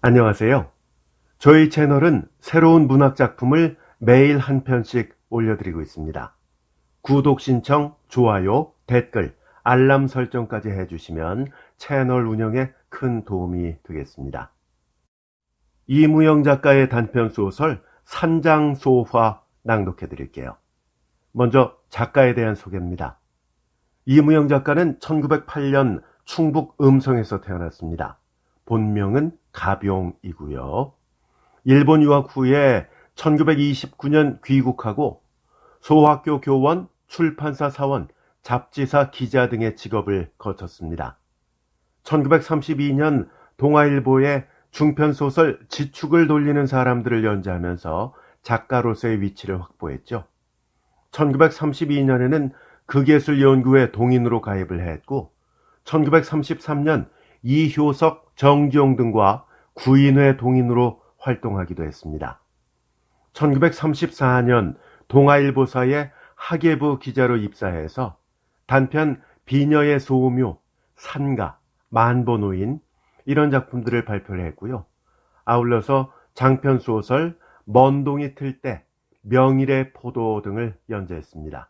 안녕하세요. 저희 채널은 새로운 문학 작품을 매일 한 편씩 올려드리고 있습니다. 구독 신청, 좋아요, 댓글, 알람 설정까지 해주시면 채널 운영에 큰 도움이 되겠습니다. 이무영 작가의 단편 소설 산장소화 낭독해드릴게요. 먼저 작가에 대한 소개입니다. 이무영 작가는 1908년 충북 음성에서 태어났습니다. 본명은 가병이고요. 일본 유학 후에 1929년 귀국하고 소학교 교원, 출판사 사원, 잡지사 기자 등의 직업을 거쳤습니다. 1932년 동아일보에 중편소설 지축을 돌리는 사람들을 연재하면서 작가로서의 위치를 확보했죠. 1932년에는 극예술연구회 동인으로 가입을 했고 1933년 이효석, 정지용 등과 구인회 동인으로 활동하기도 했습니다. 1934년 동아일보사의 학예부 기자로 입사해서 단편 비녀의 소묘, 산가, 만보노인 이런 작품들을 발표를 했고요. 아울러서 장편소설 먼동이 틀 때, 명일의 포도 등을 연재했습니다.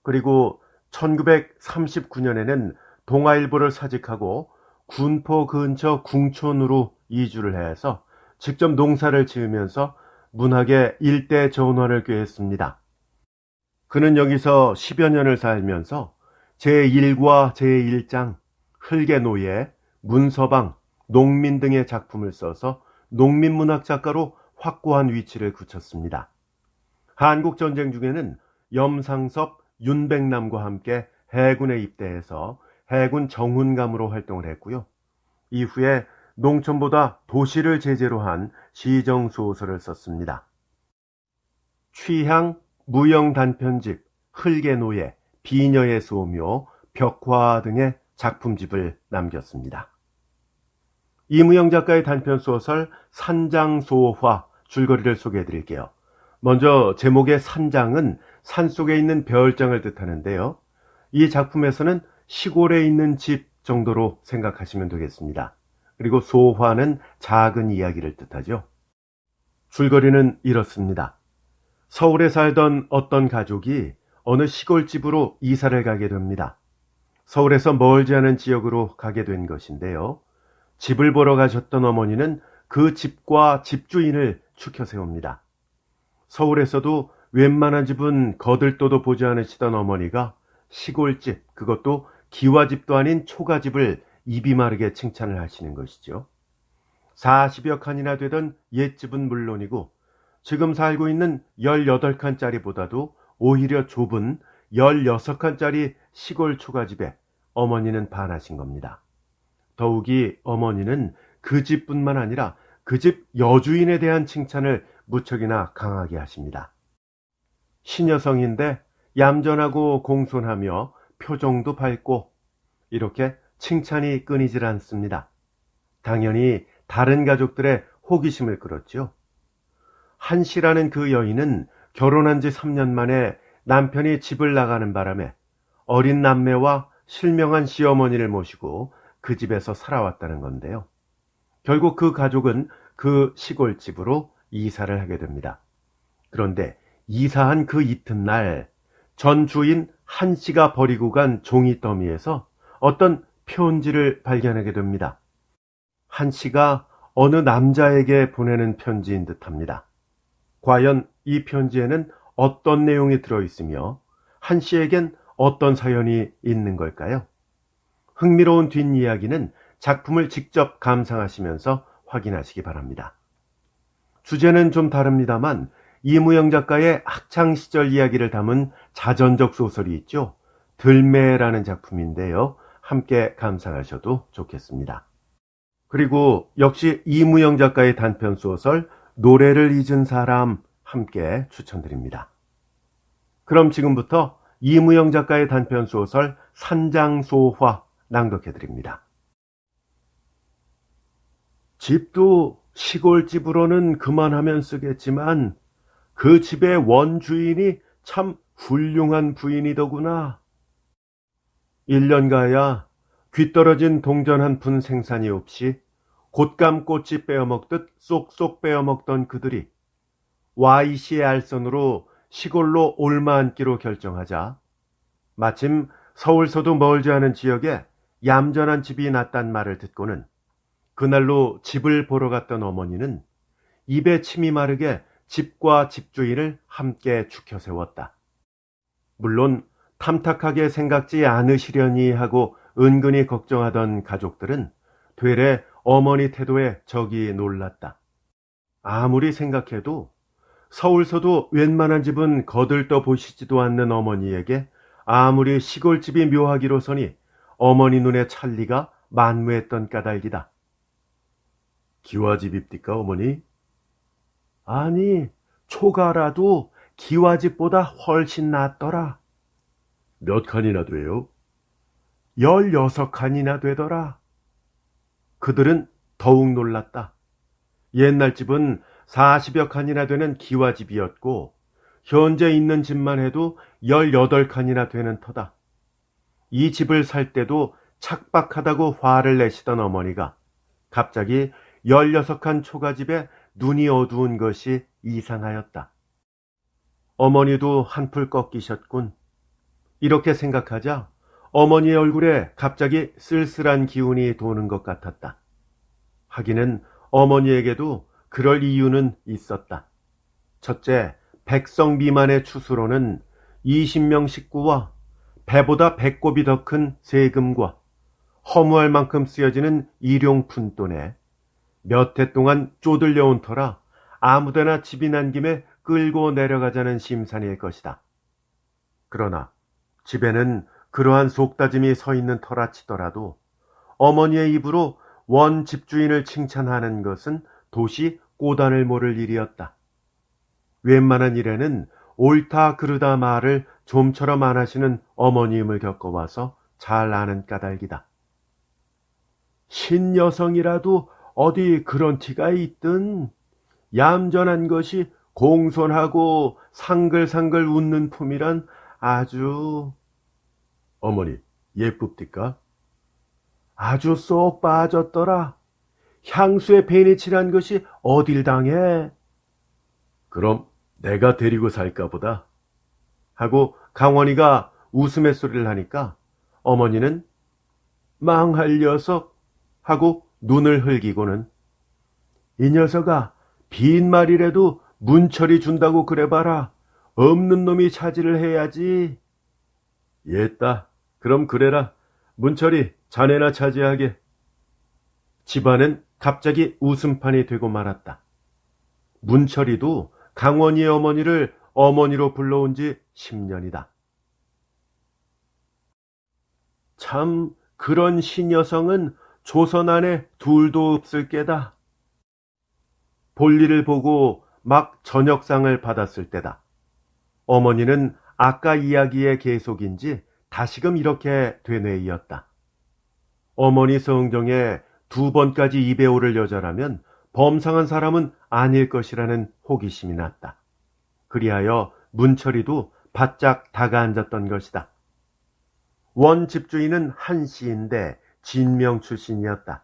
그리고 1939년에는 동아일보를 사직하고 군포 근처 궁촌으로 이주를 해서 직접 농사를 지으면서 문학의 일대 전환을 꾀했습니다. 그는 여기서 10여 년을 살면서 제1과 제1장, 흙의 노예, 문서방, 농민 등의 작품을 써서 농민문학 작가로 확고한 위치를 굳혔습니다. 한국전쟁 중에는 염상섭, 윤백남과 함께 해군에 입대해서 해군 정훈감으로 활동을 했고요. 이후에 농촌보다 도시를 제재로 한 시정소설을 썼습니다. 취향, 무형 단편집, 흙의 노예, 비녀의 소묘, 벽화 등의 작품집을 남겼습니다. 이무영 작가의 단편소설 산장소화 줄거리를 소개해 드릴게요. 먼저 제목의 산장은 산속에 있는 별장을 뜻하는데요. 이 작품에서는 시골에 있는 집 정도로 생각하시면 되겠습니다. 그리고 소화는 작은 이야기를 뜻하죠. 줄거리는 이렇습니다. 서울에 살던 어떤 가족이 어느 시골집으로 이사를 가게 됩니다. 서울에서 멀지 않은 지역으로 가게 된 것인데요. 집을 보러 가셨던 어머니는 그 집과 집주인을 추켜 세웁니다. 서울에서도 웬만한 집은 거들떠도 보지 않으시던 어머니가 시골집, 그것도 기와집도 아닌 초가집을 입이 마르게 칭찬을 하시는 것이죠. 40여 칸이나 되던 옛집은 물론이고 지금 살고 있는 18칸짜리보다도 오히려 좁은 16칸짜리 시골 초가집에 어머니는 반하신 겁니다. 더욱이 어머니는 그 집뿐만 아니라 그 집 여주인에 대한 칭찬을 무척이나 강하게 하십니다. 시녀성인데 얌전하고 공손하며 표정도 밝고 이렇게 칭찬이 끊이질 않습니다. 당연히 다른 가족들의 호기심을 끌었죠. 한씨라는 그 여인은 결혼한 지 3년 만에 남편이 집을 나가는 바람에 어린 남매와 실명한 시어머니를 모시고 그 집에서 살아왔다는 건데요. 결국 그 가족은 그 시골집으로 이사를 하게 됩니다. 그런데 이사한 그 이튿날 전 주인 한씨가 버리고 간 종이 더미에서 어떤 편지를 발견하게 됩니다. 한씨가 어느 남자에게 보내는 편지인 듯합니다. 과연 이 편지에는 어떤 내용이 들어있으며 한씨에겐 어떤 사연이 있는 걸까요? 흥미로운 뒷이야기는 작품을 직접 감상하시면서 확인하시기 바랍니다. 주제는 좀 다릅니다만 이무영 작가의 학창시절 이야기를 담은 자전적 소설이 있죠. 들매라는 작품인데요. 함께 감상하셔도 좋겠습니다. 그리고 역시 이무영 작가의 단편소설 노래를 잊은 사람 함께 추천드립니다. 그럼 지금부터 이무영 작가의 단편소설 산장소화 낭독해드립니다. 집도 시골집으로는 그만하면 쓰겠지만 그 집의 원주인이 참 훌륭한 부인이더구나. 1년 가야 귀떨어진 동전 한 푼 생산이 없이 곶감꼬치 빼어먹듯 쏙쏙 빼어먹던 그들이 Y시의 알선으로 시골로 올마앉기로 결정하자 마침 서울서도 멀지 않은 지역에 얌전한 집이 났단 말을 듣고는 그날로 집을 보러 갔던 어머니는 입에 침이 마르게 집과 집주인을 함께 죽혀 세웠다. 물론 탐탁하게 생각지 않으시려니 하고 은근히 걱정하던 가족들은 되레 어머니 태도에 적이 놀랐다. 아무리 생각해도 서울서도 웬만한 집은 거들떠 보시지도 않는 어머니에게 아무리 시골집이 묘하기로서니 어머니 눈에 찰리가 만무했던 까닭이다. 기와집입니까, 어머니? 아니, 초가라도 기와집보다 훨씬 낫더라. 몇 칸이나 돼요? 16칸이나 되더라. 그들은 더욱 놀랐다. 옛날 집은 40여 칸이나 되는 기와집이었고 현재 있는 집만 해도 18칸이나 되는 터다. 이 집을 살 때도 착박하다고 화를 내시던 어머니가 갑자기 16칸 초가집에 눈이 어두운 것이 이상하였다. 어머니도 한풀 꺾이셨군. 이렇게 생각하자 어머니의 얼굴에 갑자기 쓸쓸한 기운이 도는 것 같았다. 하기는 어머니에게도 그럴 이유는 있었다. 첫째, 백성 미만의 추수로는 20명 식구와 배보다 배꼽이 더 큰 세금과 허무할 만큼 쓰여지는 일용 푼돈에 몇 해 동안 쪼들려온 터라 아무데나 집이 난 김에 끌고 내려가자는 심산일 것이다. 그러나 집에는 그러한 속다짐이 서 있는 터라 치더라도 어머니의 입으로 원 집주인을 칭찬하는 것은 도시 꼬단을 모를 일이었다. 웬만한 일에는 옳다 그르다 말을 좀처럼 안 하시는 어머님을 겪어와서 잘 아는 까닭이다. 신여성이라도 어디 그런 티가 있든 얌전한 것이 공손하고 상글상글 웃는 품이란 아주... 어머니, 예쁩니까? 아주 쏙 빠졌더라. 향수에 베니 칠한 것이 어딜 당해? 그럼 내가 데리고 살까 보다. 하고 강원이가 웃음의 소리를 하니까 어머니는 망할 녀석 하고 눈을 흘기고는 이 녀석아 빈말이라도 문철이 준다고 그래봐라. 없는 놈이 차지를 해야지. 옛다. 그럼 그래라. 문철이 자네나 차지하게. 집안은 갑자기 웃음판이 되고 말았다. 문철이도 강원이의 어머니를 어머니로 불러온 지 10년이다. 참 그런 신여성은 조선 안에 둘도 없을 게다. 볼일을 보고 막 저녁상을 받았을 때다. 어머니는 아까 이야기의 계속인지 다시금 이렇게 되뇌이었다. 어머니 성정에 2번까지 입에 오를 여자라면 범상한 사람은 아닐 것이라는 호기심이 났다. 그리하여 문철이도 바짝 다가앉았던 것이다. 원 집주인은 한씨인데 진명 출신이었다.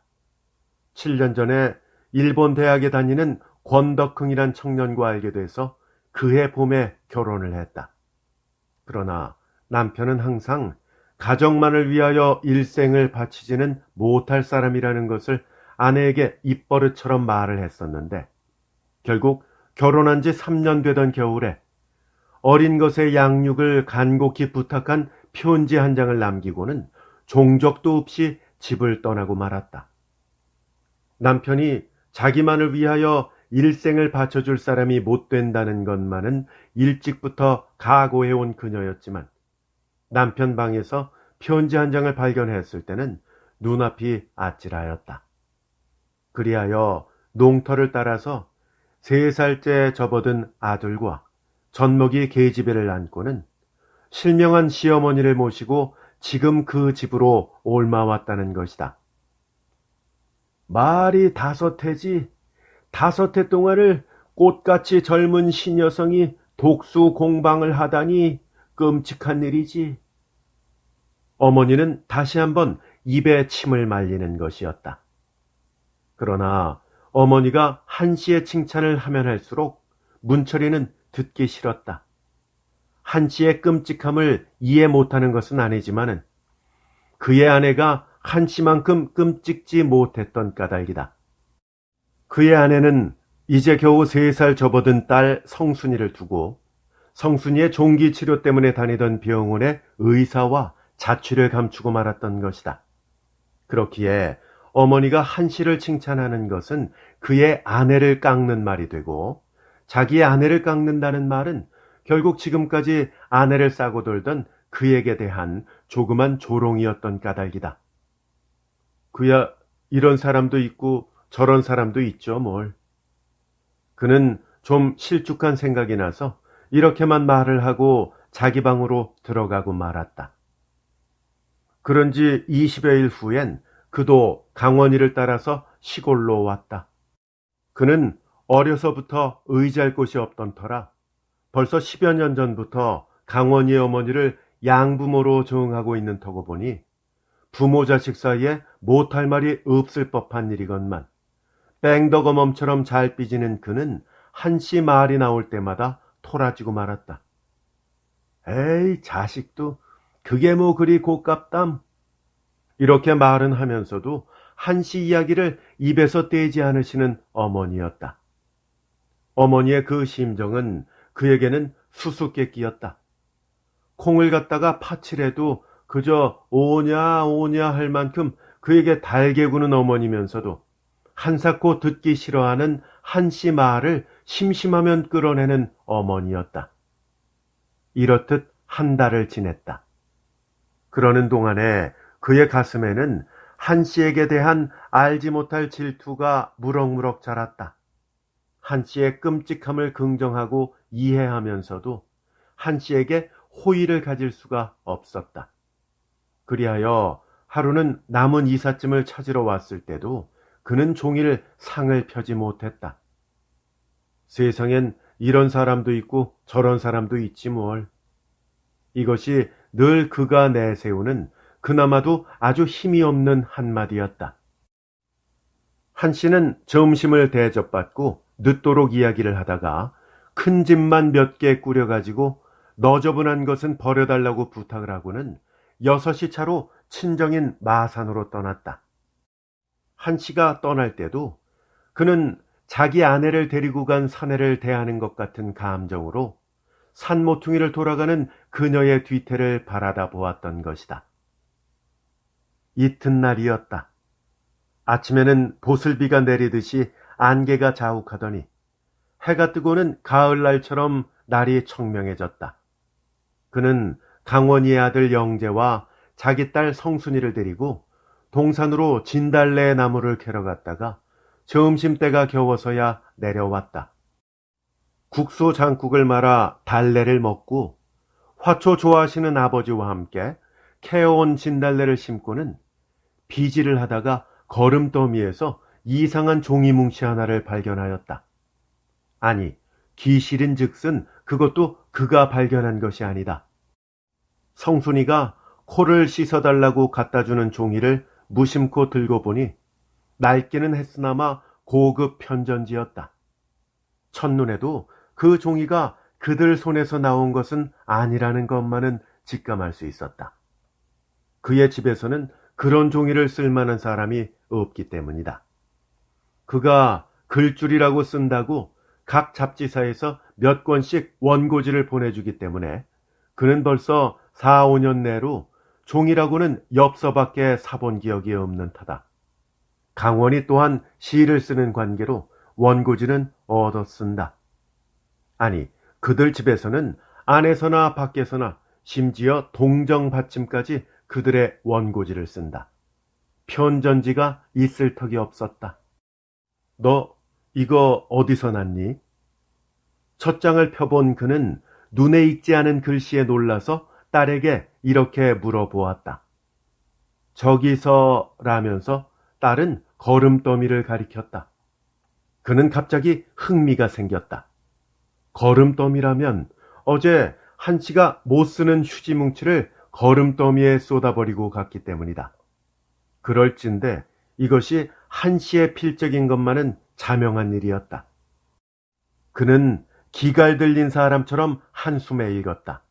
7년 전에 일본 대학에 다니는 권덕흥이란 청년과 알게 돼서 그해 봄에 결혼을 했다. 그러나 남편은 항상 가정만을 위하여 일생을 바치지는 못할 사람이라는 것을 아내에게 입버릇처럼 말을 했었는데 결국 결혼한 지 3년 되던 겨울에 어린 것의 양육을 간곡히 부탁한 편지 한 장을 남기고는 종적도 없이 집을 떠나고 말았다. 남편이 자기만을 위하여 일생을 바쳐줄 사람이 못 된다는 것만은 일찍부터 각오해온 그녀였지만 남편 방에서 편지 한 장을 발견했을 때는 눈앞이 아찔하였다. 그리하여 농터를 따라서 3살째 접어든 아들과 젖먹이 계집애를 안고는 실명한 시어머니를 모시고 지금 그 집으로 옮아왔다는 것이다. 말이 5해지 5해 동안을 꽃같이 젊은 신여성이 독수 공방을 하다니 끔찍한 일이지. 어머니는 다시 한번 입에 침을 말리는 것이었다. 그러나 어머니가 한 씨의 칭찬을 하면 할수록 문철이는 듣기 싫었다. 한 씨의 끔찍함을 이해 못하는 것은 아니지만은 그의 아내가 한 씨만큼 끔찍지 못했던 까닭이다. 그의 아내는 이제 겨우 3살 접어든 딸 성순이를 두고 성순이의 종기 치료 때문에 다니던 병원의 의사와 자취를 감추고 말았던 것이다. 그렇기에 어머니가 한 씨를 칭찬하는 것은 그의 아내를 깎는 말이 되고 자기의 아내를 깎는다는 말은 결국 지금까지 아내를 싸고 돌던 그에게 대한 조그만 조롱이었던 까닭이다. 그야 이런 사람도 있고 저런 사람도 있죠, 뭘. 그는 좀 실축한 생각이 나서 이렇게만 말을 하고 자기 방으로 들어가고 말았다. 그런지 20여일 후엔 그도 강원이를 따라서 시골로 왔다. 그는 어려서부터 의지할 곳이 없던 터라 벌써 10여 년 전부터 강원이의 어머니를 양부모로 정하고 있는 터고 보니 부모 자식 사이에 못할 말이 없을 법한 일이건만 뺑덕어멈처럼 잘 삐지는 그는 한 씨 말이 나올 때마다 토라지고 말았다. 에이, 자식도 그게 뭐 그리 고깝담. 이렇게 말은 하면서도 한 씨 이야기를 입에서 떼지 않으시는 어머니였다. 어머니의 그 심정은 그에게는 수수께끼였다. 콩을 갖다가 파칠해도 그저 오냐 오냐 할 만큼 그에게 달게 구는 어머니면서도 한사코 듣기 싫어하는 한 씨 말을 심심하면 끌어내는 어머니였다. 이렇듯 한 달을 지냈다. 그러는 동안에 그의 가슴에는 한 씨에게 대한 알지 못할 질투가 무럭무럭 자랐다. 한 씨의 끔찍함을 긍정하고 이해하면서도 한 씨에게 호의를 가질 수가 없었다. 그리하여 하루는 남은 이삿짐을 찾으러 왔을 때도 그는 종일 상을 펴지 못했다. 세상엔 이런 사람도 있고 저런 사람도 있지 뭘. 이것이 늘 그가 내세우는 그나마도 아주 힘이 없는 한마디였다. 한 씨는 점심을 대접받고 늦도록 이야기를 하다가 큰 집만 몇 개 꾸려가지고 너저분한 것은 버려달라고 부탁을 하고는 6시 차로 친정인 마산으로 떠났다. 한 씨가 떠날 때도 그는 자기 아내를 데리고 간 사내를 대하는 것 같은 감정으로 산모퉁이를 돌아가는 그녀의 뒤태를 바라다 보았던 것이다. 이튿날이었다. 아침에는 보슬비가 내리듯이 안개가 자욱하더니 해가 뜨고는 가을날처럼 날이 청명해졌다. 그는 강원이의 아들 영재와 자기 딸 성순이를 데리고 동산으로 진달래 나무를 캐러 갔다가 점심때가 겨워서야 내려왔다. 국수 장국을 말아 달래를 먹고 화초 좋아하시는 아버지와 함께 캐어온 진달래를 심고는 비질을 하다가 거름더미에서 이상한 종이뭉치 하나를 발견하였다. 아니, 기실인 즉슨 그것도 그가 발견한 것이 아니다. 성순이가 코를 씻어달라고 갖다주는 종이를 무심코 들고 보니 낡기는 했으나마 고급 편전지였다. 첫눈에도 그 종이가 그들 손에서 나온 것은 아니라는 것만은 직감할 수 있었다. 그의 집에서는 그런 종이를 쓸 만한 사람이 없기 때문이다. 그가 글줄이라고 쓴다고 각 잡지사에서 몇 권씩 원고지를 보내주기 때문에 그는 벌써 4, 5년 내로 종이라고는 엽서밖에 사본 기억이 없는 터다. 강원이 또한 시를 쓰는 관계로 원고지는 얻어 쓴다. 아니, 그들 집에서는 안에서나 밖에서나 심지어 동정 받침까지 그들의 원고지를 쓴다. 편전지가 있을 턱이 없었다. 너 이거 어디서 났니? 첫 장을 펴본 그는 눈에 익지 않은 글씨에 놀라서 딸에게 이렇게 물어보았다. 저기서 라면서 딸은 거름더미를 가리켰다. 그는 갑자기 흥미가 생겼다. 거름더미라면 어제 한 씨가 못 쓰는 휴지뭉치를 거름더미에 쏟아버리고 갔기 때문이다. 그럴진데 이것이 한시의 필적인 것만은 자명한 일이었다. 그는 기갈 들린 사람처럼 한숨에 읽었다.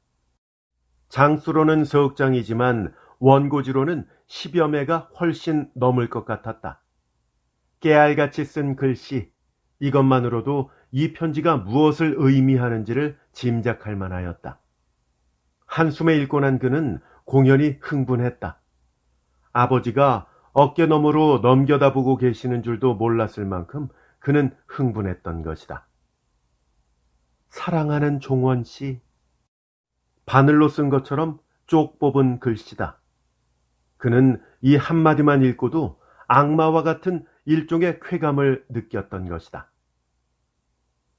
장수로는 서극장이지만 원고지로는 10여 매가 훨씬 넘을 것 같았다. 깨알같이 쓴 글씨, 이것만으로도 이 편지가 무엇을 의미하는지를 짐작할 만하였다. 한숨에 읽고 난 그는 공연히 흥분했다. 아버지가 어깨너머로 넘겨다보고 계시는 줄도 몰랐을 만큼 그는 흥분했던 것이다. 사랑하는 종원 씨, 바늘로 쓴 것처럼 쪽 뽑은 글씨다. 그는 이 한마디만 읽고도 악마와 같은 일종의 쾌감을 느꼈던 것이다.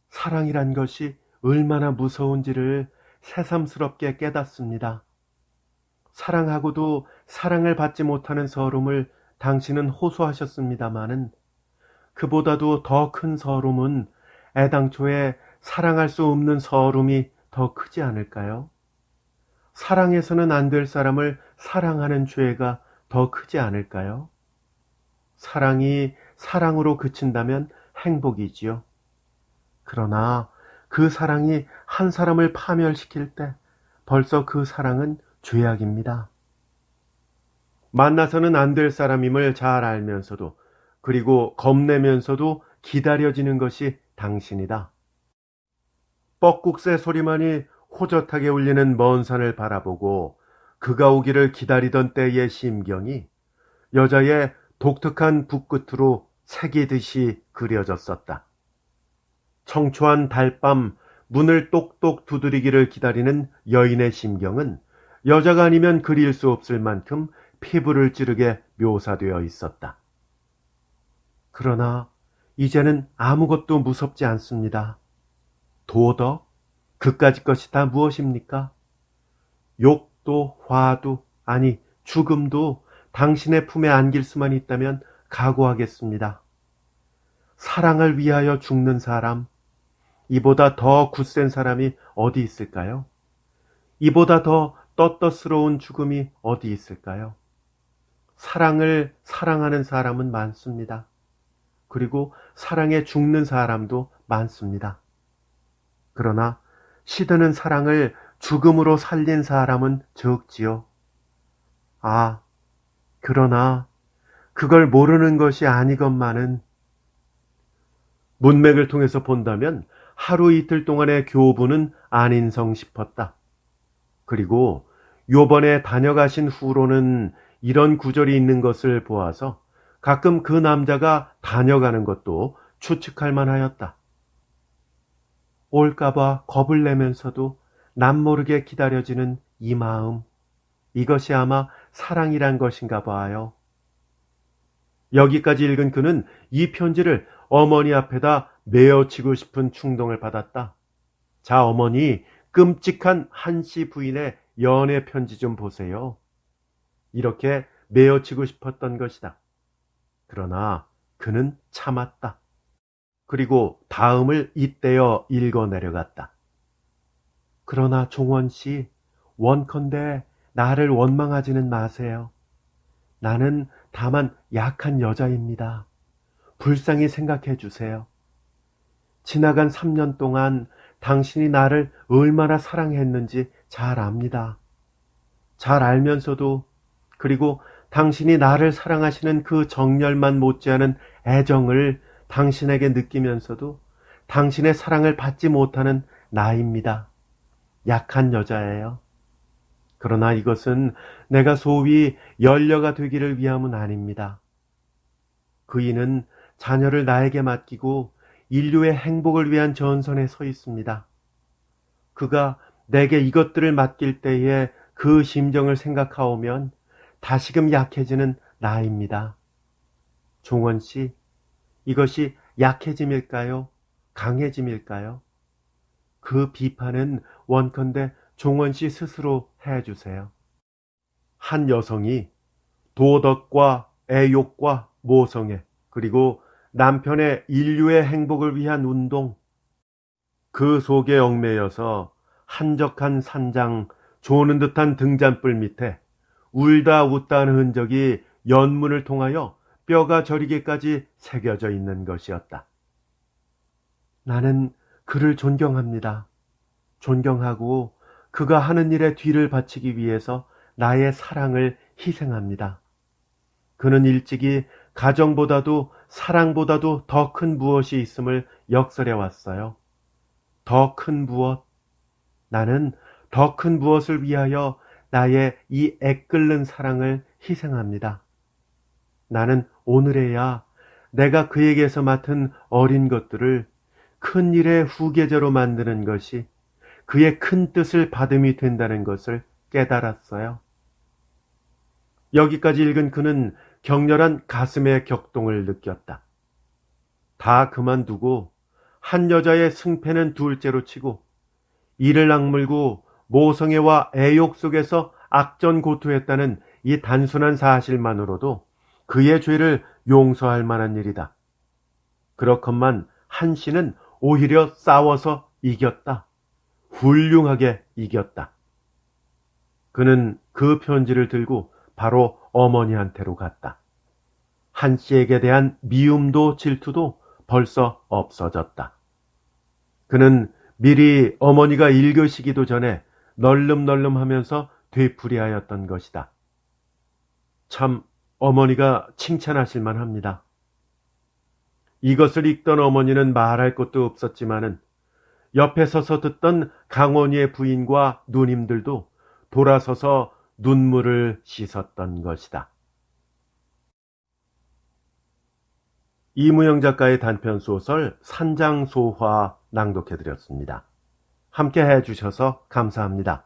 사랑이란 것이 얼마나 무서운지를 새삼스럽게 깨닫습니다. 사랑하고도 사랑을 받지 못하는 서름을 당신은 호소하셨습니다마는 그보다도 더 큰 서름은 애당초에 사랑할 수 없는 서름이 더 크지 않을까요? 사랑해서는 안 될 사람을 사랑하는 죄가 더 크지 않을까요? 사랑이 사랑으로 그친다면 행복이지요. 그러나 그 사랑이 한 사람을 파멸시킬 때 벌써 그 사랑은 죄악입니다. 만나서는 안 될 사람임을 잘 알면서도 그리고 겁내면서도 기다려지는 것이 당신이다. 뻐꾹새 소리만이 호젓하게 울리는 먼 산을 바라보고 그가 오기를 기다리던 때의 심경이 여자의 독특한 붓끝으로 새기듯이 그려졌었다. 청초한 달밤 문을 똑똑 두드리기를 기다리는 여인의 심경은 여자가 아니면 그릴 수 없을 만큼 피부를 찌르게 묘사되어 있었다. 그러나 이제는 아무것도 무섭지 않습니다. 도덕? 그까짓 것이 다 무엇입니까? 욕도 화도 아니 죽음도 당신의 품에 안길 수만 있다면 각오하겠습니다. 사랑을 위하여 죽는 사람, 이보다 더 굳센 사람이 어디 있을까요? 이보다 더 떳떳스러운 죽음이 어디 있을까요? 사랑을 사랑하는 사람은 많습니다. 그리고 사랑에 죽는 사람도 많습니다. 그러나 시드는 사랑을 죽음으로 살린 사람은 적지요. 아, 그러나 그걸 모르는 것이 아니건만은 문맥을 통해서 본다면 하루 이틀 동안의 교부는 아닌성 싶었다. 그리고 요번에 다녀가신 후로는 이런 구절이 있는 것을 보아서 가끔 그 남자가 다녀가는 것도 추측할 만하였다. 올까봐 겁을 내면서도 남모르게 기다려지는 이 마음, 이것이 아마 사랑이란 것인가 봐요. 여기까지 읽은 그는 이 편지를 어머니 앞에다 메어치고 싶은 충동을 받았다. 자, 어머니, 끔찍한 한씨 부인의 연애 편지 좀 보세요. 이렇게 메어치고 싶었던 것이다. 그러나 그는 참았다. 그리고 다음을 잇대어 읽어 내려갔다. 그러나 종원 씨, 원컨대 나를 원망하지는 마세요. 나는 다만 약한 여자입니다. 불쌍히 생각해 주세요. 지나간 3년 동안 당신이 나를 얼마나 사랑했는지 잘 압니다. 잘 알면서도 그리고 당신이 나를 사랑하시는 그 정열만 못지않은 애정을 당신에게 느끼면서도 당신의 사랑을 받지 못하는 나입니다. 약한 여자예요. 그러나 이것은 내가 소위 열녀가 되기를 위함은 아닙니다. 그이는 자녀를 나에게 맡기고 인류의 행복을 위한 전선에 서 있습니다. 그가 내게 이것들을 맡길 때에 그 심정을 생각하오면 다시금 약해지는 나입니다. 종원 씨, 이것이 약해짐일까요? 강해짐일까요? 그 비판은 원컨대 종원 씨 스스로 해주세요. 한 여성이 도덕과 애욕과 모성애 그리고 남편의 인류의 행복을 위한 운동, 그 속에 얽매여서 한적한 산장, 조는 듯한 등잔불 밑에 울다 웃다 하는 흔적이 연문을 통하여 뼈가 저리게까지 새겨져 있는 것이었다. 나는 그를 존경합니다. 존경하고 그가 하는 일에 뒤를 바치기 위해서 나의 사랑을 희생합니다. 그는 일찍이 가정보다도 사랑보다도 더 큰 무엇이 있음을 역설해 왔어요. 더 큰 무엇. 나는 더 큰 무엇을 위하여 나의 이 애끓는 사랑을 희생합니다. 나는 오늘에야 내가 그에게서 맡은 어린 것들을 큰 일의 후계자로 만드는 것이 그의 큰 뜻을 받음이 된다는 것을 깨달았어요. 여기까지 읽은 그는 격렬한 가슴의 격동을 느꼈다. 다 그만두고 한 여자의 승패는 둘째로 치고 이를 악물고 모성애와 애욕 속에서 악전고투했다는 이 단순한 사실만으로도 그의 죄를 용서할 만한 일이다. 그렇건만 한 씨는 오히려 싸워서 이겼다. 훌륭하게 이겼다. 그는 그 편지를 들고 바로 어머니한테로 갔다. 한 씨에게 대한 미움도 질투도 벌써 없어졌다. 그는 미리 어머니가 읽으시기도 전에 널름널름하면서 되풀이하였던 것이다. 참 어머니가 칭찬하실 만합니다. 이것을 읽던 어머니는 말할 것도 없었지만은 옆에 서서 듣던 강원이의 부인과 누님들도 돌아서서 눈물을 씻었던 것이다. 이무영 작가의 단편소설 산장소화 낭독해드렸습니다. 함께 해주셔서 감사합니다.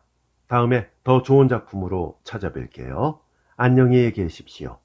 다음에 더 좋은 작품으로 찾아뵐게요. 안녕히 계십시오.